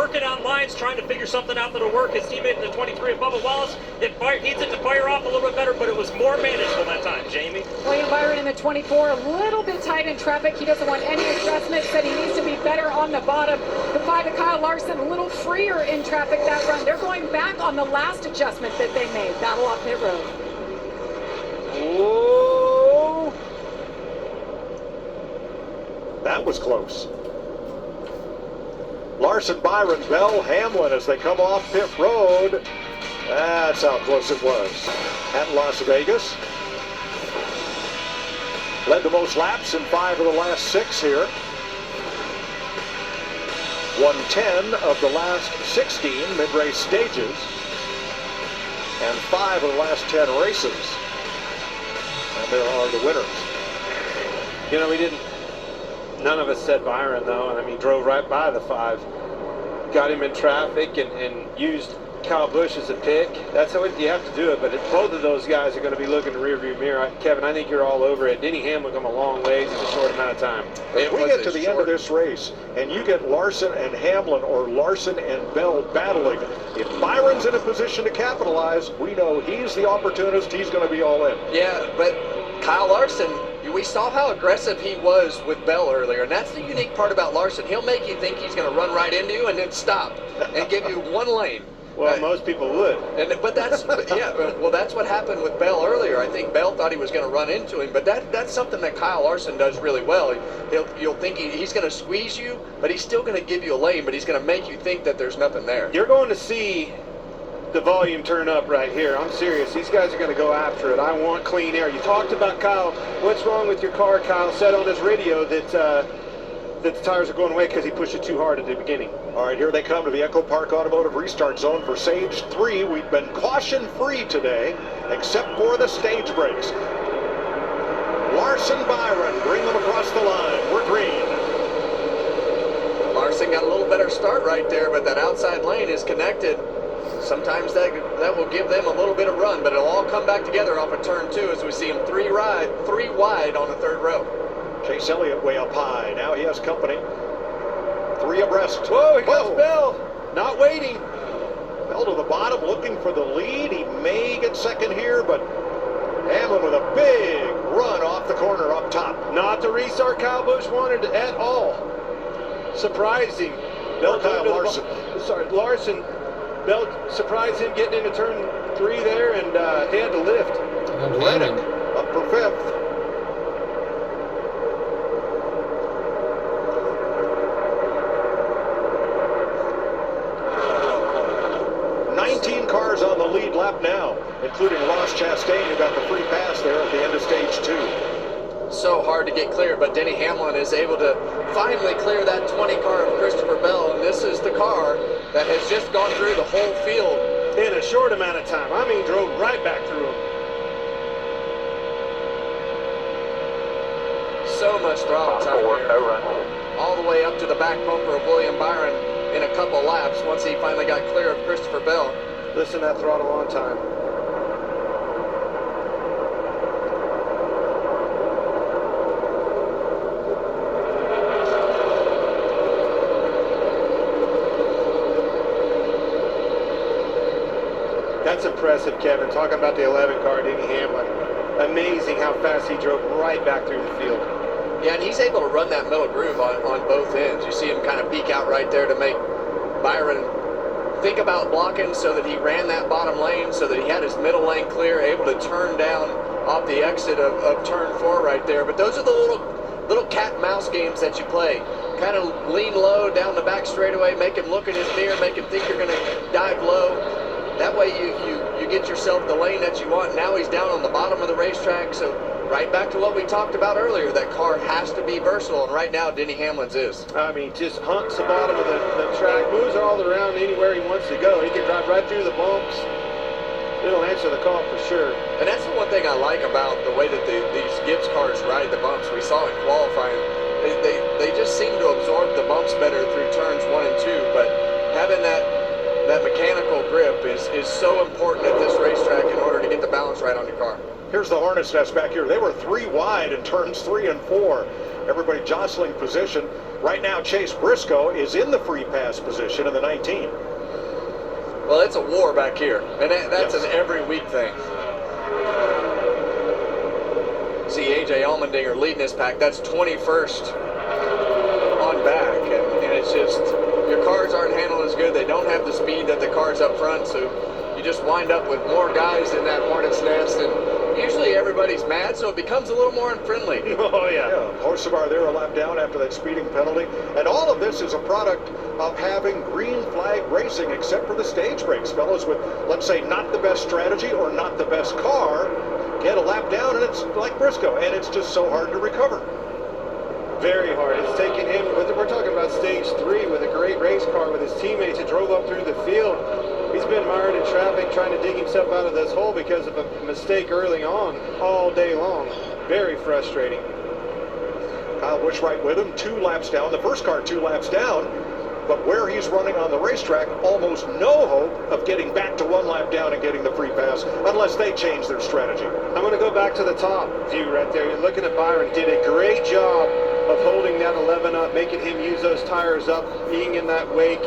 working on lines, trying to figure something out that'll work. His teammate in the 23 of Bubba Wallace needs it to fire off a little bit better, but it was more manageable that time, Jamie. William Byron in the 24, a little bit tight in traffic. He doesn't want any adjustment, said he needs to be better on the bottom. The 5 of Kyle Larson, a little freer in traffic that run. They're going back on the last adjustment that they made. Battle off pit road. Whoa! That was close. Larson, Byron, Bell, Hamlin as they come off pit road. That's how close it was. At Las Vegas. Led the most laps in 5 of the last 6 here. Won 10 of the last 16 mid-race stages. And 5 of the last 10 races. And there are the winners. You know, none of us said Byron, though. I mean, he drove right by the 5. Got him in traffic and used Kyle Busch as a pick. That's how you have to do it. But both of those guys are going to be looking in the rearview mirror. Kevin, I think you're all over it. Denny Hamlin come a long ways in a short amount of time. If we get to the end of this race and you get Larson and Hamlin or Larson and Bell battling, if Byron's in a position to capitalize, we know he's the opportunist. He's going to be all in. Yeah, but Kyle Larson, we saw how aggressive he was with Bell earlier, and that's the unique part about Larson. He'll make you think he's going to run right into you and then stop and give you one lane. Well, most people would. But that's well, that's what happened with Bell earlier. I think Bell thought he was going to run into him, but that's something that Kyle Larson does really well. You'll think he's going to squeeze you, but he's still going to give you a lane, but he's going to make you think that there's nothing there. You're going to see the volume turn up right here. I'm serious. These guys are going to go after it. I want clean air. You talked about Kyle. What's wrong with your car? Kyle said on his radio that the tires are going away because he pushed it too hard at the beginning. All right, here they come to the Echo Park Automotive Restart Zone for Stage 3. We've been caution-free today, except for the stage brakes. Larson, Byron, bring them across the line. We're green. Larson got a little better start right there, but that outside lane is connected. Sometimes that will give them a little bit of run, but it'll all come back together off of turn 2 as we see them three wide on the 3rd row. Chase Elliott way up high. Now he has company. 3 abreast. Whoa, here comes Bell. Not waiting. Bell to the bottom, looking for the lead. He may get second here, but Hamlin with a big run off the corner up top. Not the restart Kyle Busch wanted at all. Surprising. Bell Larson. Larson. Bell surprised him getting into turn 3 there, and he had to lift. Reddick up for 5th. Cars on the lead lap now, including Ross Chastain, who got the free pass there at the end of stage 2. So hard to get clear, but Denny Hamlin is able to finally clear that 20 car of Christopher Bell, and this is the car that has just gone through the whole field in a short amount of time. I mean, drove right back through him. So much throttle time here. All the way up to the back bumper of William Byron in a couple laps once he finally got clear of Christopher Bell. Listen to that throttle on time. That's impressive, Kevin. Talking about the 11 car, Denny Hamlin. Amazing how fast he drove right back through the field. Yeah, and he's able to run that middle groove on both ends. You see him kind of peek out right there to make Byron think about blocking, so that he ran that bottom lane, so that he had his middle lane clear, able to turn down off the exit of turn 4 right there. But those are the little cat and mouse games that you play. Kind of lean low down the back straightaway, make him look in his mirror, make him think you're going to dive low. That way you get yourself the lane that you want. Now he's down on the bottom of the racetrack, so right back to what we talked about earlier, that car has to be versatile, and right now Denny Hamlin's is. I mean, just hunts the bottom of the track, moves all around anywhere he wants to go. He can drive right through the bumps. It'll answer the call for sure. And that's the one thing I like about the way that these Gibbs cars ride the bumps. We saw in qualifying, they just seem to absorb the bumps better through turns 1 and 2, but having that mechanical grip is so important at this racetrack in order to get the balance right on your car. Here's the Hornets nest back here. They were 3 wide in turns 3 and 4. Everybody jostling position. Right now, Chase Briscoe is in the free pass position in the 19. Well, it's a war back here, and that's Yes. an every week thing. See AJ Allmendinger leading this pack. That's 21st on back, and it's just your cars aren't handled as good. They don't have the speed that the cars up front, so you just wind up with more guys in that hornet's nest, and usually everybody's mad, so it becomes a little more unfriendly. Oh, yeah. Hocevar there a lap down after that speeding penalty. And all of this is a product of having green flag racing, except for the stage breaks. Fellows with, let's say, not the best strategy or not the best car, get a lap down, and it's like Briscoe, and it's just so hard to recover. Very hard. It's taken him, we're talking about stage 3 with a great race car with his teammates who drove up through the field. He's been mired in traffic trying to dig himself out of this hole because of a mistake early on all day long. Very frustrating. Kyle Busch right with him, 2 laps down. The first car 2 laps down, but where he's running on the racetrack, almost no hope of getting back to 1 lap down and getting the free pass unless they change their strategy. I'm going to go back to the top view right there. You're looking at Byron. Did a great job of holding that 11 up, making him use those tires up, being in that wake.